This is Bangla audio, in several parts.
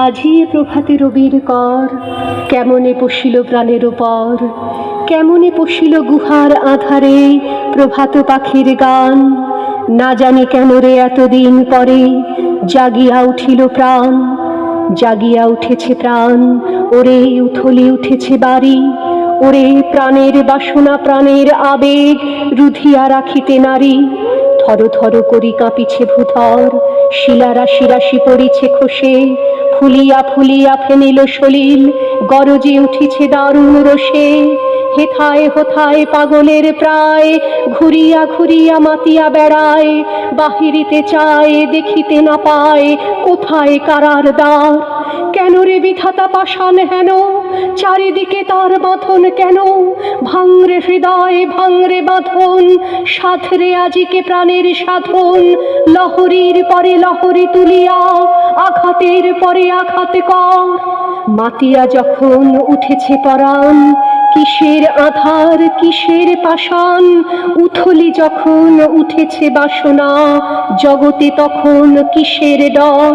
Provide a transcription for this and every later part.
আজিয়ে প্রভাতে রবির কর, কেমনে পশিল প্রাণের উপর, কেমনে পশিল গুহার আধারে প্রভাত পাখির গান। না জানি কেন রে এতদিন পরে জাগিয়া উঠিল প্রাণ, জাগিয়া উঠেছে প্রাণ। ওরে উথলি উঠেছে বাড়ি, ওরে প্রাণের বাসনা প্রাণের আবেগ রুধিয়া রাখিতে নারী। থর থর করি কাঁপিছে ভূধর, শিলা রাশি রাশি পড়িছে খসে, ফুলিয়া ফুলিয়া ফেনিল সলিল, গরজে উঠিছে দারুণ রোষে। হেথায় হোথায় পাগলের প্রায়, ঘুরিয়া ঘুরিয়া মাতিয়া বেড়ায়, বাহিরিতে চায় দেখিতে না পায় কোথায় কারার দ্বার। কেন রে বিধাতা পাষাণ হেন, চারিদিকে তার বাঁধন কেন? ভাঙরে হৃদয় ভাঙরে বাঁধন, সাধরে আজিকে প্রাণের সাধন। লহরীর পরে লহরী তুলিয়া, আঘাতের পরে আঘাত কর। মাতিয়া যখন উঠেছে পরাণ, কিসের আধার কিসের পাষাণ। উথলি যখন উঠেছে বাসনা, জগতে তখন কিসের ডর।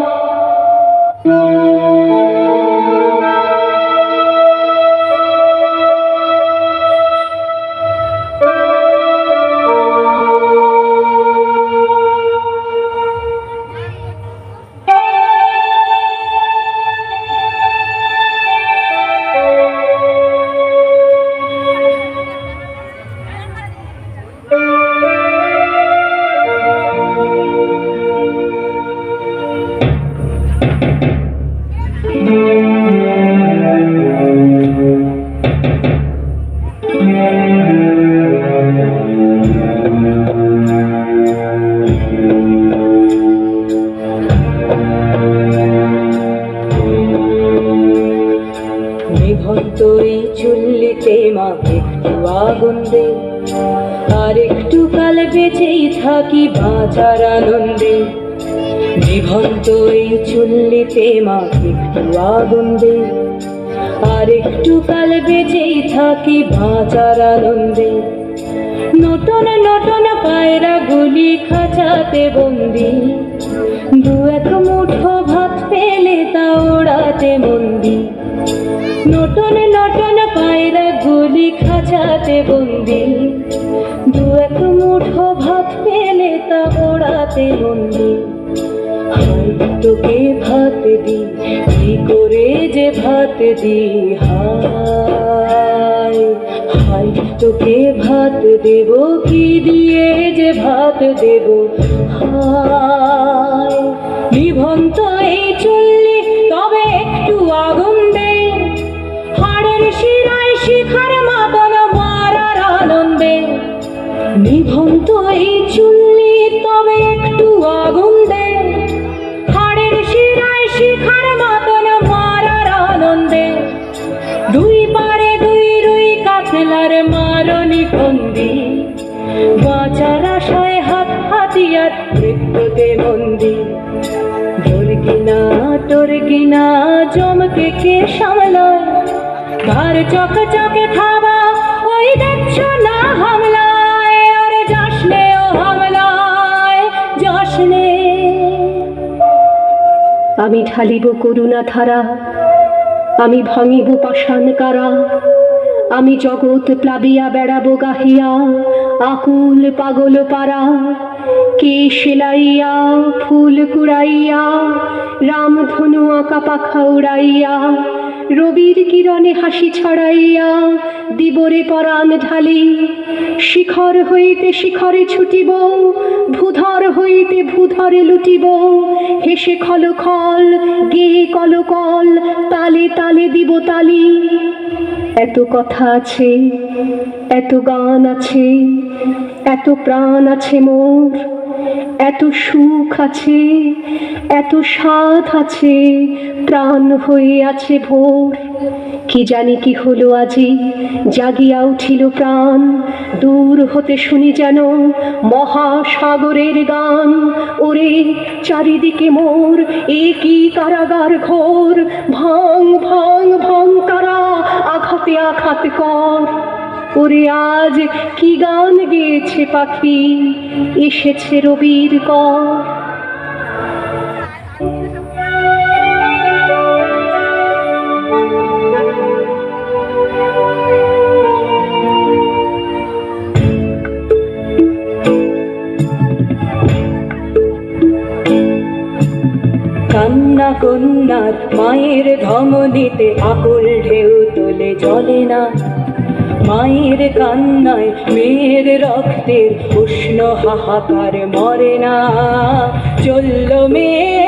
নিভন্ত এই চুল্লিতে মা একটু আগুন দে, আর একটু কাল বেঁচেই থাকি বাঁচার আনন্দে। নিভন্ত এই চুল্লিতে মা একটু আগুন দে, আর একটু কাল বেঁচেই থাকি বাঁচার আনন্দে। নটন নটন পায়রা গুলি খাঁচাতে বন্দি, দু এক মুঠো ভাত পেলে তা ওড়াতে মন্দি। নটন নটন পায়রা গুলি খাঁচাতে বন্দি, দু এক মুঠো ভাত পেলে তা ওড়াতে মন্দি। হাই তোকে ভাত দি, কি করে যে ভাত দি, হাই হাই তোকে ভাত দেব, কি দিয়ে যে ভাত দেব, হাই। নিভন্ত এই চুল্লি তবে একটু আগুন দে, হাড়ের শিরায় শিখার মাতন মারার আনন্দে। নিভন্ত এই চুল্লি তবে একটু আগুন দে, হাড়ের শিরায় শিখার মাতন মারার আনন্দে। দুই পারে দুই রুই কাতলার মারনি ফন্দি, বাঁচার আশায় হাত হাতিয়ার মৃত্যুতে বন্দি। তোর কিনা জমকে কে সামলায়, ঘর চক চকে থাবা ওই দেখছো না হামলায়। আরে যাসনে ও হামলায় যাসনে। আমি ঢালিব করুণা ধারা, আমি ভাঙিব পাষাণ কারা। আমি জগৎ প্লাবিয়া বেড়াবো গাহিয়া, আকুল পাগল পারা। কে সেলাইয়া ফুল কুড়াইয়া, রামধনু আঁকা পাখা উড়াইয়া, রবির কিরণে হাসি ছড়াইয়া দিবরে পরাণ ঢালি। শিখর হইতে শিখরে ছুটিব, ভূধর হইতে ভূধরে লুটিব। হেসে খল খল গেয়ে কলকল, তালে তালে দিব তালি। এত কথা আছে, এত গান আছে, এত প্রাণ আছে মোর, এত সুখ আছে, এত স্বাদ আছে, প্রাণ হয়ে আছে ভোর। কি জানি কি হলো আজি, জাগিয়া উঠিল প্রাণ। দূর হতে শুনি যেন মহাসাগরের গান। ওরে চারিদিকে মোর এ কি কারাগার ঘোর, ভাঙ ভাঙ ভাঙ কারা, আঘাতে আঘাত কর। ওরে আজ কি গান গেয়েছে পাখি, এসেছে রবির কর। কান্না কন্যার মায়ের ধমনীতে আকুল ঢেউ তোলে জলে না, মায়ের কান্নায় মেয়ের রক্তের উষ্ণ হাহাকার মরে না। চলল মেয়ে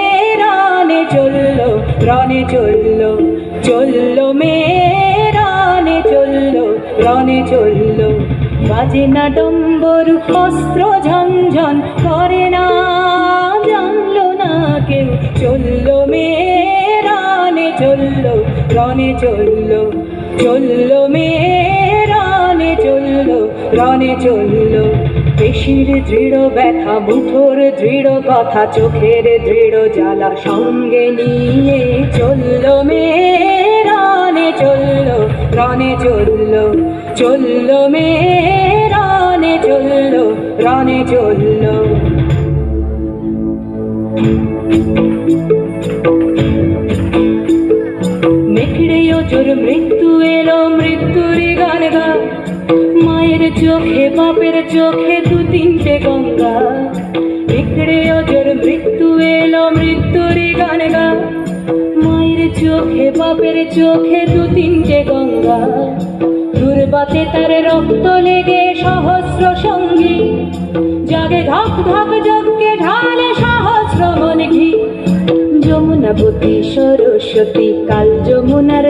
রানে চলল, রণে চলল, চলল মেয়ে রানে চলল, রণে চলল। বাজে না ডম্বরু অস্ত্র ঝনঝন করে না, জানলো না কেউ। চলল মেয়ে রানে চলল, রণে চলল, চলল মেয়ে রানে চলল, রণে চলল। পেশির দৃঢ় ব্যথা, মুঠোর দৃঢ় কথা, চোখের দৃঢ় জ্বালা সঙ্গে নিয়ে চলল মেয়ে রানে চলল, রণে চলল, চলল মেয়ে রানে চলল, রণে চলল। নেকড়ে অজর মৃত্যু এলো, মৃত্যুরই গান গা, মায়ের চোখে বাপের চোখে দু তিনটে গঙ্গা। নেকড়ে অজর মৃত্যু এলো, মৃত্যুরই গান গা, মায়ের চোখে বাপের চোখে দু তিনটে গঙ্গা। দুর্বাতে তার রক্ত লেগে সহস্র সঙ্গী, জাগে ধক ধক যজ্ঞে ঢালে সহস্র মন ঘি। যমুনাবতী সরস্বতী কাল যমুনার